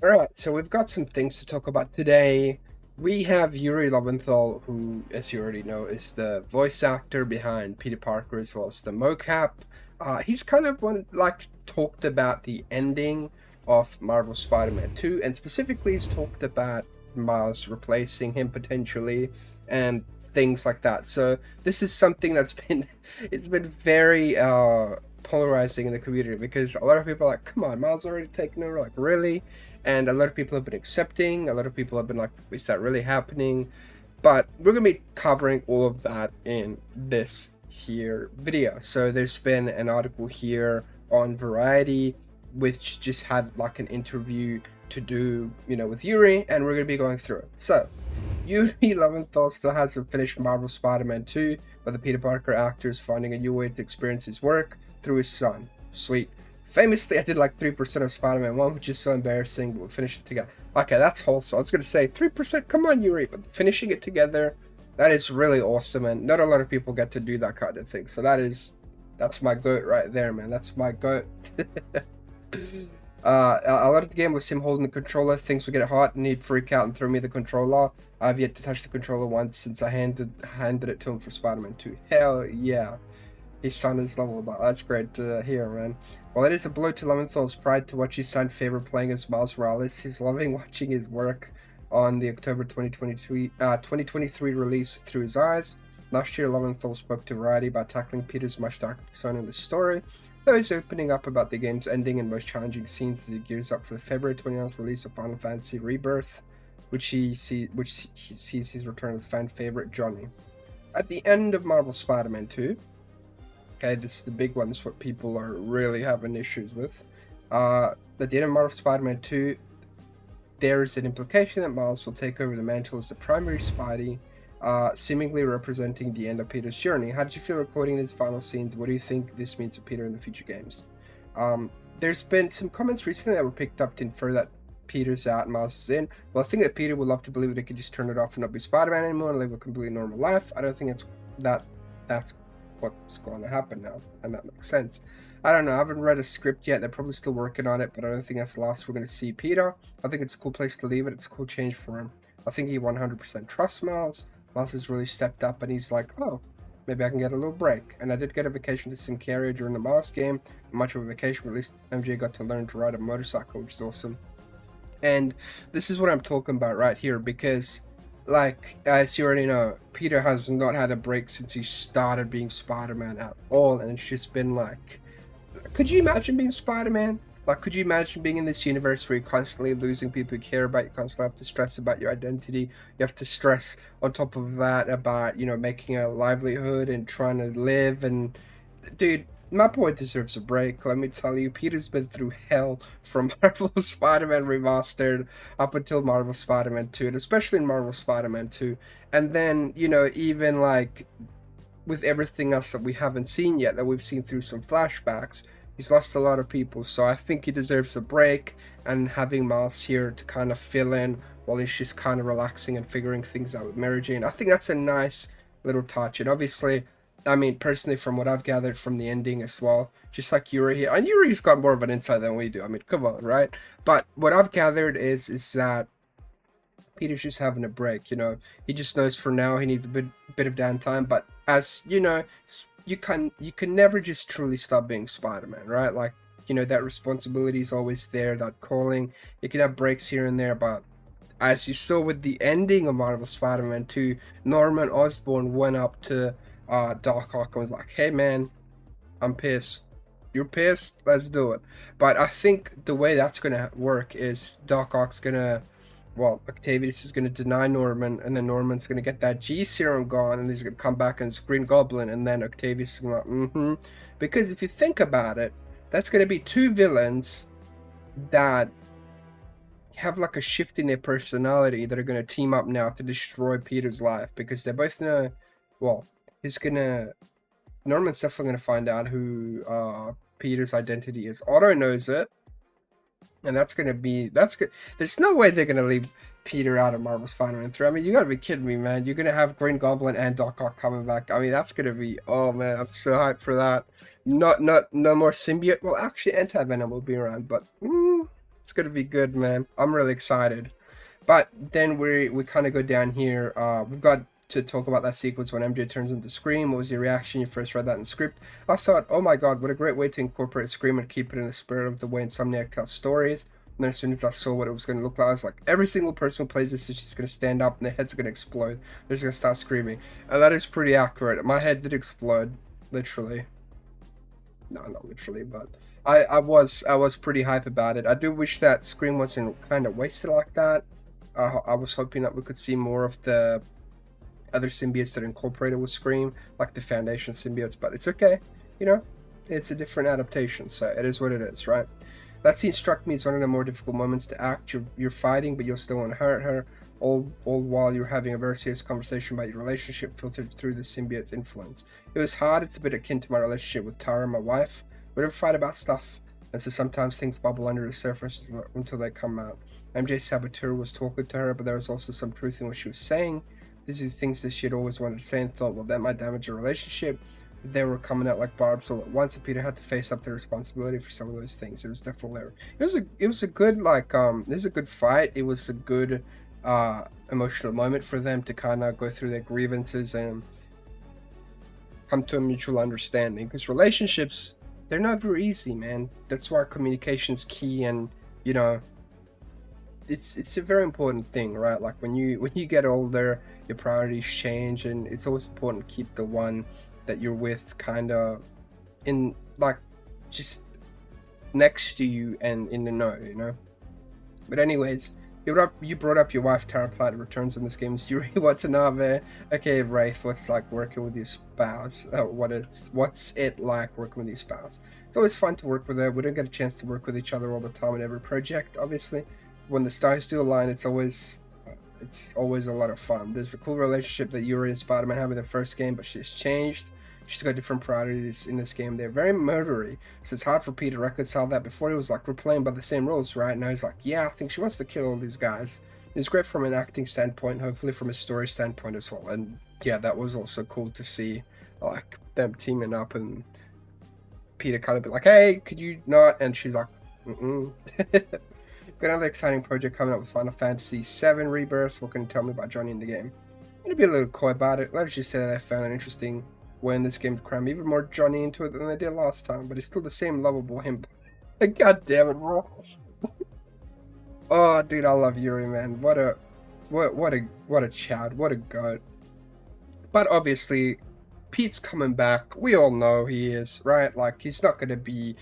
All right, so we've got some things to talk about today. We have Yuri Lowenthal, who, as you already know, is the voice actor behind Peter Parker as well as the mocap. He's kind of talked about the ending of Marvel Spider-Man 2, and specifically he's talked about Miles replacing him potentially, and things like that. So this is something that's been it's been very polarizing in the community because a lot of people are like, come on, Miles already taken over, like really? And a lot of people have been accepting, a lot of people have been like, is that really happening? But we're going to be covering all of that in this here video. So there's been an article here on Variety which just had like an interview to do, with Yuri, and we're going to be going through it. So Yuri Lowenthal still hasn't finished Marvel Spider-Man 2, but the Peter Parker actor is finding a new way to experience his work through his son. Sweet. Famously, I did like 3% of Spider-Man 1, which is so embarrassing, but we finished it together. Okay, that's wholesome. I was going to say, 3%, come on, Yuri, but finishing it together, that is really awesome, and not a lot of people get to do that kind of thing. So that's my goat right there, man. That's my goat. A lot of the game was him holding the controller. Things would get hot and he'd freak out and throw me the controller. I've yet to touch the controller once since I handed it to him for Spider-Man 2. Hell yeah. His son is lovable. That's great to hear, man. While it is a blow to Lowenthal's pride to watch his son favor playing as Miles Morales, he's loving watching his work on the October 2023 release through his eyes. Last year, Lowenthal spoke to Variety about tackling Peter's much darker persona in the story, though he's opening up about the game's ending and most challenging scenes as he gears up for the February 29th release of Final Fantasy Rebirth, which he sees his return as fan favorite Johnny. At the end of Marvel Spider-Man 2, okay, this is the big one, this is what people are really having issues with. At the end of Marvel Spider-Man 2, there is an implication that Miles will take over the mantle as the primary Spidey, seemingly representing the end of Peter's journey. How did you feel recording these final scenes? What do you think this means for Peter in the future games? There's been some comments recently that were picked up to infer that Peter's out and Miles is in. Well, I think that Peter would love to believe that he could just turn it off and not be Spider-Man anymore and live a completely normal life. I don't think that's what's going to happen now, and that makes sense. I don't know, I haven't read a script yet. They're probably still working on it, but I don't think that's the last we're going to see Peter. I think it's a cool place to leave it. It's a cool change for him. I think he 100% trusts Miles. Miles has really stepped up, and he's like, oh, maybe I can get a little break. And I did get a vacation to Sincaria during the Miles game. Not much of a vacation, but at least MJ got to learn to ride a motorcycle, which is awesome. And this is what I'm talking about right here, because, like, as you already know, Peter has not had a break since he started being Spider-Man at all, and it's just been like, could you imagine being Spider-Man? Like, could you imagine being in this universe where you're constantly losing people you care about, you constantly have to stress about your identity, you have to stress on top of that about, making a livelihood and trying to live, and, dude, my boy deserves a break, let me tell you. Peter's been through hell from Marvel Spider-Man Remastered up until Marvel Spider-Man 2, and especially in Marvel Spider-Man 2, and then, even, like, with everything else that we haven't seen yet, that we've seen through some flashbacks, he's lost a lot of people, so I think he deserves a break, and having Miles here to kind of fill in while he's just kind of relaxing and figuring things out with Mary Jane, I think that's a nice little touch. And obviously, I mean, personally, from what I've gathered from the ending as well, just like Yuri here, and Yuri's got more of an insight than we do, I mean, come on, right? But what I've gathered is that Peter's just having a break, he just knows for now he needs a bit of downtime, but as you know, you can never just truly stop being Spider-Man, right? Like, that responsibility is always there, that calling. You can have breaks here and there, but as you saw with the ending of Marvel Spider-Man 2, Norman Osborn went up to Doc Ock and was like, hey man, I'm pissed. You're pissed? Let's do it. But I think the way that's going to work is Doc Ock's going to, well, Octavius is going to deny Norman, and then Norman's going to get that G serum gone, and he's going to come back and Green Goblin, and then Octavius is going to, Because if you think about it, that's going to be two villains that have like a shift in their personality that are going to team up now to destroy Peter's life, because they both know, well, Norman's definitely going to find out who Peter's identity is. Otto knows it. And that's good. There's no way they're gonna leave Peter out of Marvel Spider-Man 3. I mean, you gotta be kidding me, man. You're gonna have Green Goblin and Doc Ock coming back. I mean, that's gonna be, oh man, I'm so hyped for that. No more symbiote. Well, actually, Anti-Venom will be around, but it's It's gonna be good, man. I'm really excited. But then we kind of go down here. We've got to talk about that sequence when MJ turns into Scream. What was your reaction? You first read that in the script. I thought, oh my god, what a great way to incorporate Scream and keep it in the spirit of the way Insomniac tells stories. And then as soon as I saw what it was going to look like, I was like, every single person who plays this is just going to stand up and their head's going to explode. They're just going to start screaming. And that is pretty accurate. My head did explode, literally. No, not literally, but I was pretty hype about it. I do wish that Scream wasn't kind of wasted like that. I was hoping that we could see more of the other symbiotes that are incorporated with Scream, like the Foundation symbiotes, but it's okay, you know? It's a different adaptation, so it is what it is, right? That scene struck me as one of the more difficult moments to act. You're fighting, but you'll still want to hurt her, all while you're having a very serious conversation about your relationship filtered through the symbiote's influence. It was hard. It's a bit akin to my relationship with Tara, my wife. We don't fight about stuff, and so sometimes things bubble under the surface until they come out. MJ's saboteur was talking to her, but there was also some truth in what she was saying. These are things that she had always wanted to say and thought, well, that might damage a relationship. They were coming out like barbs all at once, and Peter had to face up to the responsibility for some of those things. It was definitely it was a good it was a good fight. It was a good emotional moment for them to kind of go through their grievances and come to a mutual understanding. Because relationships, they're not very easy, man. That's why communication's key, and you know, it's a very important thing, right? Like when you get older, your priorities change, and it's always important to keep the one that you're with kind of in, like, just next to you and in the know, you know. But anyways, you brought up your wife Tara Platt returns in this game as Yuri Watanabe. Okay, Wraith, what's like working with your spouse? What's it like working with your spouse? It's always fun to work with her. We don't get a chance to work with each other all the time in every project, obviously. When the stars do align, it's always a lot of fun. There's a cool relationship that Yuri and Spider-Man have in the first game, but she's changed. She's got different priorities in this game. They're very murdery, so it's hard for Pete to reconcile that. Before he was like, we're playing by the same rules, right? Now he's like, yeah, I think she wants to kill all these guys. It's great from an acting standpoint, hopefully from a story standpoint as well. And yeah, that was also cool to see, like, them teaming up and Peter kind of be like, hey, could you not? And she's like, Got another exciting project coming up with Final Fantasy VII Rebirth. What can you tell me about Johnny in the game? I'm going to be a little coy about it. Let's just say that I found an interesting way in this game to cram even more Johnny into it than I did last time, but he's still the same lovable himp. God damn it, bro. Oh, dude, I love Yuri, man. What a chad. What a god. But obviously, Pete's coming back. We all know he is, right? Like, he's not going to be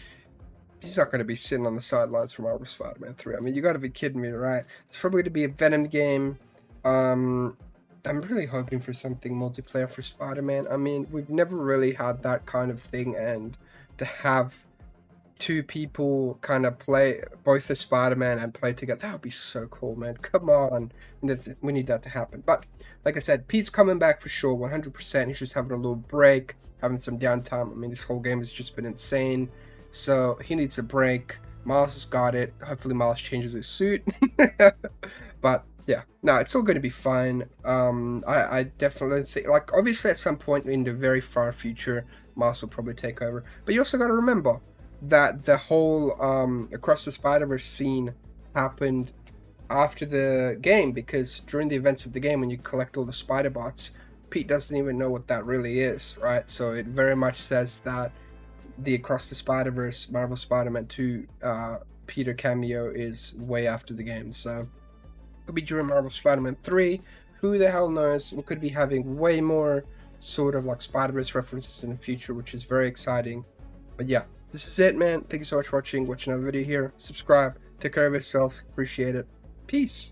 sitting on the sidelines for Marvel Spider-Man 3. I mean, you gotta be kidding me, right? It's probably going to be a Venom game. I'm really hoping for something multiplayer for Spider-Man. I mean, we've never really had that kind of thing, and to have two people kind of play both the Spider-Man and play together, that would be so cool, man. Come on. We need that to happen. But like I said, Pete's coming back for sure, 100%. He's just having a little break, having some downtime. I mean, this whole game has just been insane. So he needs a break. Miles has got it. Hopefully Miles changes his suit. But yeah, no, it's all going to be fine. I definitely think, like, obviously at some point in the very far future, Miles will probably take over. But you also got to remember that the whole Across the Spider-Verse scene happened after the game, because during the events of the game, when you collect all the spider bots, Pete doesn't even know what that really is, right? So it very much says that the Across the Spider-Verse Marvel Spider-Man 2 Peter cameo is way after the game, so could be during Marvel Spider-Man 3. Who the hell knows? We could be having way more sort of like Spider-Verse references in the future, which is very exciting. But yeah, this is it, man. Thank you so much for watching. Watch another video here. Subscribe. Take care of yourselves. Appreciate it. Peace.